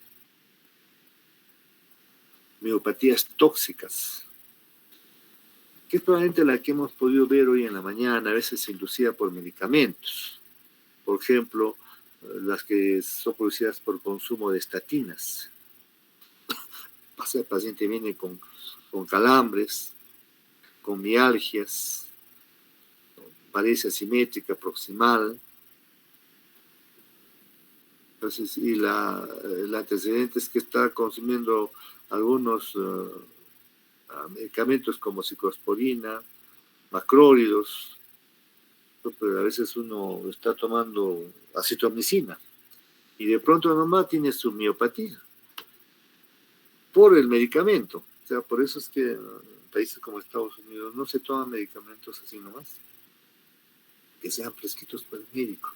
miopatías tóxicas, que es probablemente la que hemos podido ver hoy en la mañana, a veces inducida por medicamentos. Por ejemplo, las que son producidas por consumo de estatinas. El paciente viene con calambres, con mialgias, paresia asimétrica proximal. Entonces, y el antecedente es que está consumiendo algunos medicamentos como ciclosporina, macrólidos, pero a veces uno está tomando acitromicina y de pronto nomás tiene su miopatía por el medicamento. O sea, por eso es que en países como Estados Unidos no se toman medicamentos así nomás, que sean prescritos por el médico,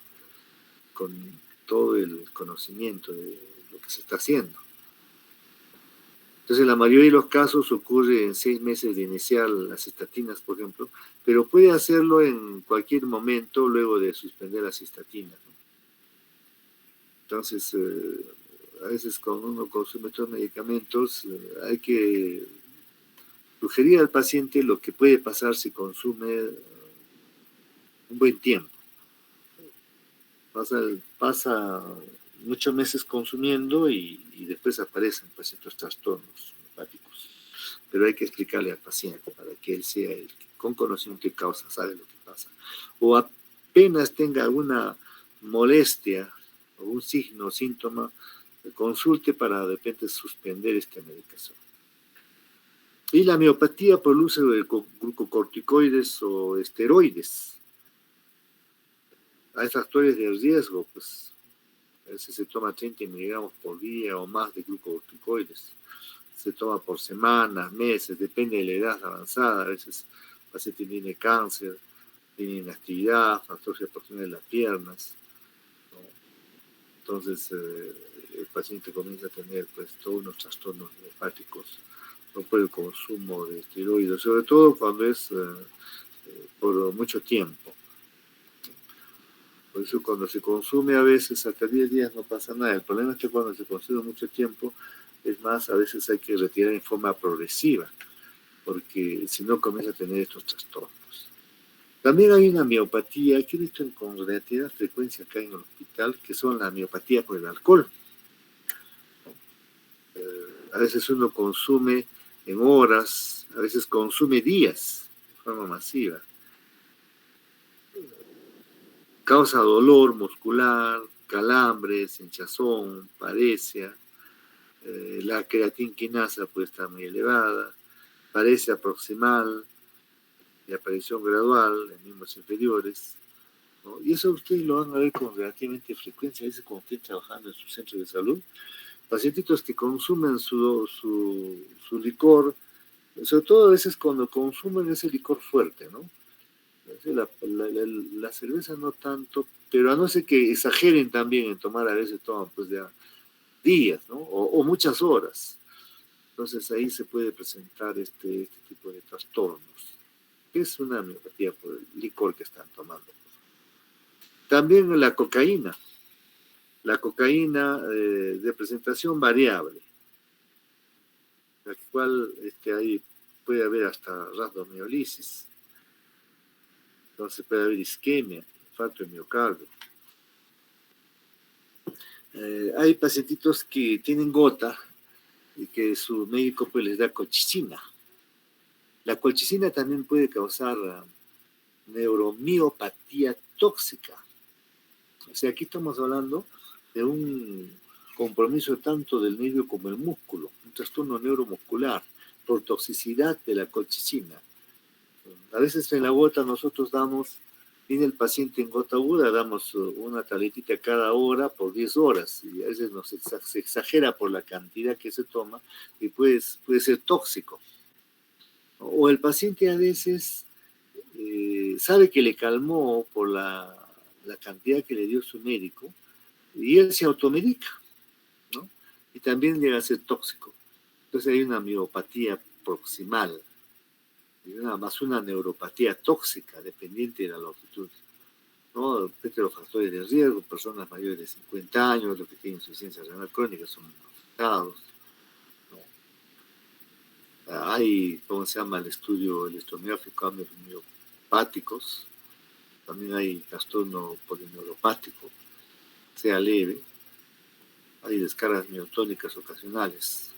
con todo el conocimiento de lo que se está haciendo. Entonces, la mayoría de los casos ocurre en 6 meses de iniciar las estatinas, por ejemplo, pero puede hacerlo en cualquier momento luego de suspender las estatinas, ¿no? Entonces, a veces cuando uno consume estos medicamentos, hay que sugerir al paciente lo que puede pasar si consume un buen tiempo. Pasa muchos meses consumiendo y después aparecen pues estos trastornos hepáticos. Pero hay que explicarle al paciente para que él sea el que con conocimiento de causa sabe lo que pasa. O apenas tenga alguna molestia o un signo o síntoma, consulte para de repente suspender esta medicación. Y la miopatía por el uso de glucocorticoides o esteroides. Hay factores de riesgo, pues a veces se toma 30 miligramos por día o más de glucocorticoides. Se toma por semanas, meses, depende de la edad avanzada. A veces el paciente tiene cáncer, tiene inactividad, factores de porción de las piernas, ¿no? Entonces el paciente comienza a tener pues todos unos trastornos hepáticos, no por el consumo de esteroides, sobre todo cuando es por mucho tiempo. Por eso cuando se consume a veces hasta 10 días no pasa nada. El problema es que cuando se consume mucho tiempo, es más, a veces hay que retirar en forma progresiva, porque si no comienza a tener estos trastornos. También hay una miopatía que he visto con relativa frecuencia acá en el hospital, que son la miopatía por el alcohol. A veces uno consume en horas, a veces consume días de forma masiva. Causa dolor muscular, calambres, hinchazón, paresia. La creatinquinasa puede estar muy elevada, paresia proximal de aparición gradual en miembros inferiores, ¿no? Y eso ustedes lo van a ver con relativamente frecuencia, a veces cuando estén trabajando en su centro de salud, pacientitos que consumen su licor, sobre todo a veces cuando consumen ese licor fuerte, ¿no? La cerveza no tanto, pero a no ser que exageren también en tomar, a veces toman pues ya días, ¿no? O muchas horas. Entonces ahí se puede presentar este tipo de trastornos, que es una miopatía por el licor que están tomando. También la cocaína de presentación variable, la cual ahí puede haber hasta rhabdomiolisis, entonces puede haber isquemia, infarto de miocardio. Hay pacientitos que tienen gota y que su médico pues les da colchicina. La colchicina también puede causar neuromiopatía tóxica. O sea, aquí estamos hablando de un compromiso tanto del nervio como el músculo, un trastorno neuromuscular por toxicidad de la colchicina. A veces en la gota nosotros damos, viene el paciente en gota aguda, damos una tabletita cada hora por 10 horas y a veces se exagera por la cantidad que se toma y puede ser tóxico. O el paciente a veces sabe que le calmó por la cantidad que le dio su médico y él se automedica, ¿no? Y también llega a ser tóxico. Entonces hay una miopatía proximal, y nada más una neuropatía tóxica dependiente de la longitud, ¿no? Depende de los factores de riesgo, personas mayores de 50 años, los que tienen insuficiencia renal crónica son afectados, ¿no? Hay, ¿cómo se llama? El estudio electromiográfico, cambios miopáticos. También hay trastorno polineuropático, sea leve. Hay descargas miotónicas ocasionales.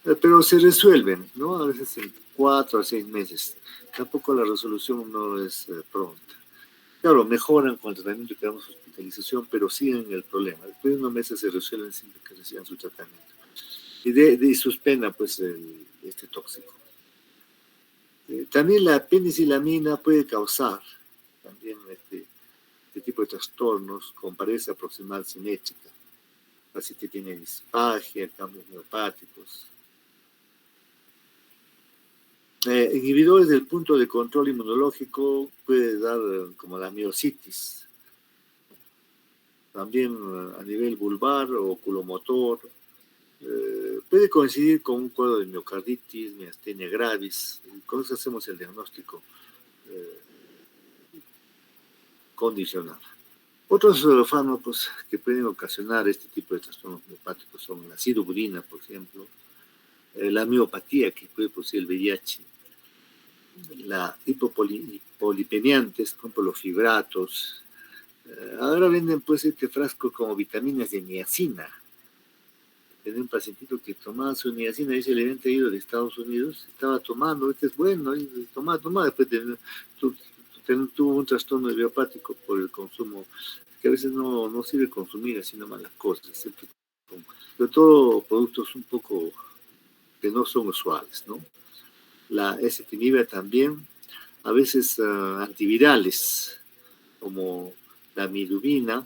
Pero se resuelven, ¿no? A veces en 4 a 6 meses. Tampoco la resolución no es pronta. Claro, mejoran con el tratamiento que damos hospitalización, pero siguen el problema. Después de unos meses se resuelven sin que reciban su tratamiento. Y suspenda, pues, este tóxico. También la penicilamina puede causar también este tipo de trastornos con paresia proximal simétrica. El paciente tiene disfagia, cambios miopáticos. Inhibidores del punto de control inmunológico puede dar como la miositis. También a nivel vulvar o oculomotor, Puede coincidir con un cuadro de miocarditis, miastenia gravis. Con eso hacemos el diagnóstico condicional. Otros fármacos que pueden ocasionar este tipo de trastornos miopáticos son la sirubrina, por ejemplo, la miopatía que puede producir el VIH, la hipopolipemiantes, por ejemplo, los fibratos. Ahora venden pues este frasco como vitaminas de niacina. Tenía un pacientito que tomaba su niacina, dice, le habían traído de Estados Unidos, estaba tomando, este es bueno, y toma, después tuvo un trastorno idiopático por el consumo, que a veces no sirve consumir así nomás las cosas, sobre todo productos un poco que no son usuales, ¿no? La ezetimibe también, a veces antivirales, como la midubina,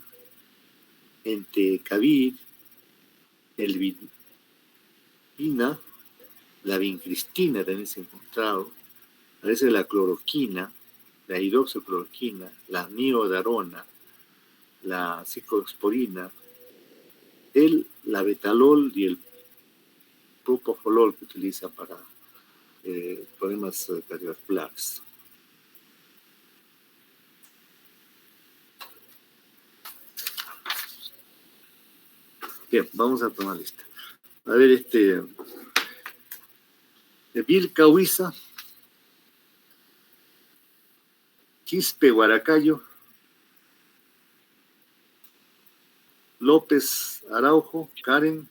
entecavir, el vidina, la vincristina también se ha encontrado, a veces la cloroquina, la hidroxicloroquina, la miodarona, la ciclosporina, el labetalol y el propofol que utiliza para problemas cardiovasculares. Bien, vamos a tomar lista. A ver, Vilca Huiza, Quispe Huaracayo, López Araujo, Karen.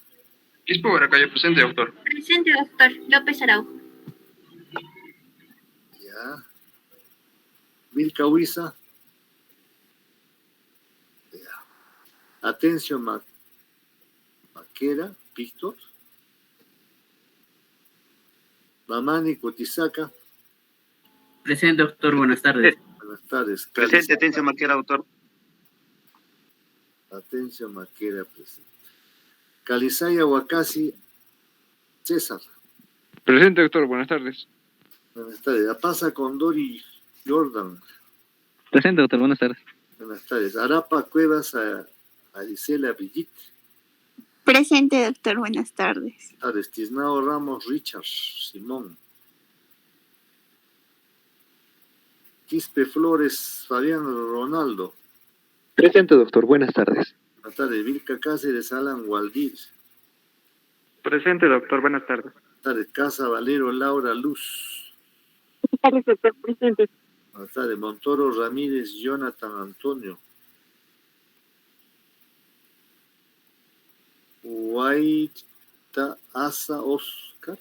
Quispe Huaracayo, presente, doctor. Presente, doctor. López Araujo. Ya. Vilca Huiza. Ya. Atencio Maquera, Víctor. Mamani Cotizaca. Presente, doctor. Buenas tardes. Buenas tardes. Presente, Atencio Maquera, doctor. Atencio Maquera, presente. Calizaya Huacasi, César. Presente, doctor. Buenas tardes. Buenas tardes. Apasa Condori Jordan. Presente, doctor. Buenas tardes. Buenas tardes. Arapa Cuevas Arisela Brigitte. Presente, doctor. Buenas tardes. Tiznao Ramos Richard Simón. Quispe Flores Fabián Ronaldo. Presente, doctor. Buenas tardes. Buenas tardes. Vilca Cáceres Alan Waldir. Presente, doctor. Buenas tardes. Buenas tardes. Casa Valero Laura Luz. Buenas tardes, doctor. Presente. Buenas tardes. Montoro Ramírez Jonathan Antonio. Guaita Asa Oscar.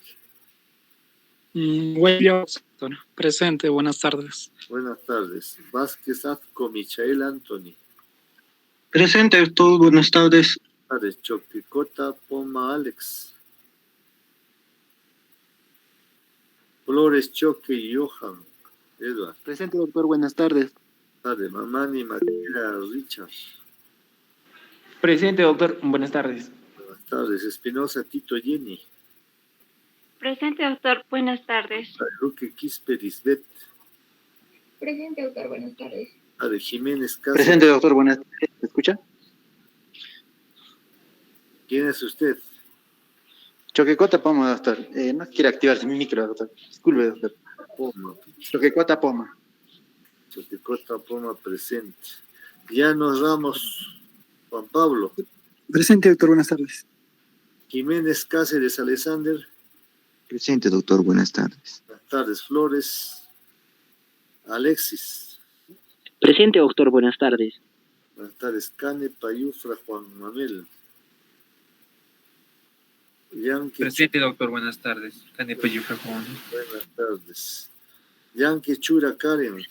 William, presente, buenas tardes. Buenas tardes. Vázquez Azco Michael Anthony. Presente, doctor. Buenas tardes. Buenas tardes. Choquicota Poma Alex. Flores Choque y Johan Edward. Presente, doctor. Buenas tardes. Buenas tardes. Mamani Maquera Richard. Presente, doctor. Buenas tardes. Buenas tardes. Espinosa Tito Jenny. Presente, doctor. Buenas tardes. Luque Quispe Lisbeth. Presente, doctor. Buenas tardes. De Jiménez Casa. Presente, doctor. Buenas tardes. ¿Me escucha? ¿Quién es usted? Choquecota Poma, doctor. No quiere activarse mi micro, doctor. Disculpe, doctor. Poma. Choquecota Poma. Choquicota Poma presente. Llanos Ramos Juan Pablo. Presente, doctor. Buenas tardes. Jiménez Cáceres Alexander. Presente, doctor. Buenas tardes. Buenas tardes. Flores Alexis. Presente, doctor. Buenas tardes. Buenas tardes. Cane Payufra Juan Manuel. Yankee. Presente, doctor. Buenas tardes. Cane Payufra Juan. Buenas tardes. Yankee Chura Karen.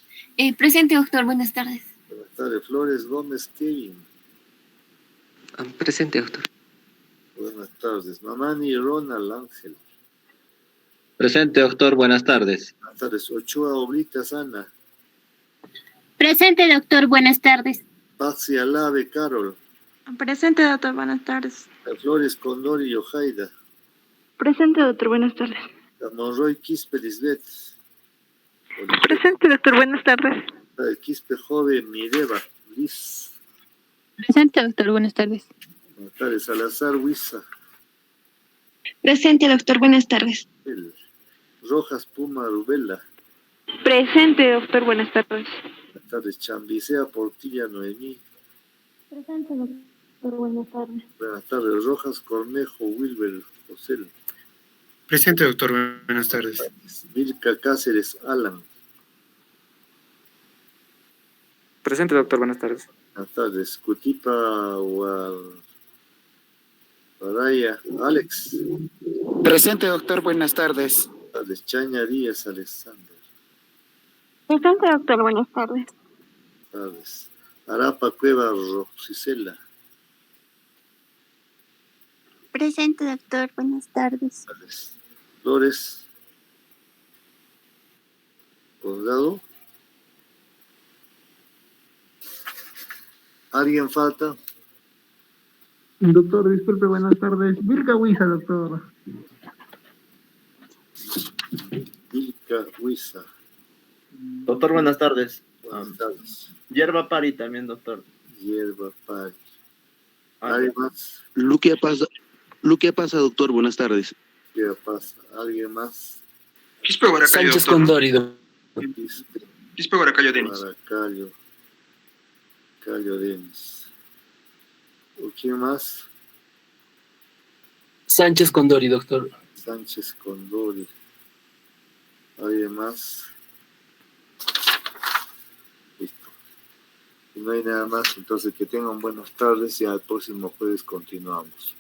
Presente, doctor. Buenas tardes. Buenas tardes. Flores Gómez Kevin. Presente, doctor. Buenas tardes. Mamani Ronald Ángel. Presente, doctor. Buenas tardes. Buenas tardes. Ochoa Oblitas Ana. Presente, doctor. Buenas tardes. Patsy Alave Carol. Presente, doctor. Buenas tardes. Flores Condori y Ojaida. Presente, doctor. Buenas tardes. Monroy Quispe Lisbeth. Presente, doctor. Buenas tardes. Quispe Joven Mireva Liz. Presente, doctor. Buenas tardes. Buenas tardes. Salazar Huiza. Presente, doctor. Buenas tardes. Rojas Puma Rubela. Presente, doctor. Buenas tardes. Buenas tardes. Chambicea Portilla Noemí. Presente, doctor. Buenas tardes. Buenas tardes. Rojas Cornejo Wilber José. Presente, doctor. Buenas tardes. Vilca Cáceres Alan. Presente, doctor. Buenas tardes. Buenas tardes. Cutipa Guaraya Alex. Presente, doctor. Buenas tardes. Buenas tardes. Chaña Díaz Alexander. Presente, doctor. Buenas tardes. Buenas tardes. Arapa Cueva Roxicela. Presente, doctor. Buenas tardes. Buenas tardes. Flores Colgado. ¿Alguien falta? Doctor, disculpe, buenas tardes. Vilca Huiza, doctor. Vilca Huiza. Doctor, buenas tardes. Buenas tardes. Yerba Pari también, doctor. Hierba Pari. ¿Alguien más? Luque pasa, doctor. Buenas tardes. ¿Qué pasa? ¿Alguien más? Quispe Guaracayo, Sánchez doctor. Condori, Quispe Guaracayo, Denis. Cayo Denis. ¿O quién más? Sánchez Condori, doctor. Sánchez Condori. ¿Alguien más? Listo. Si no hay nada más, entonces que tengan buenas tardes y al próximo jueves continuamos.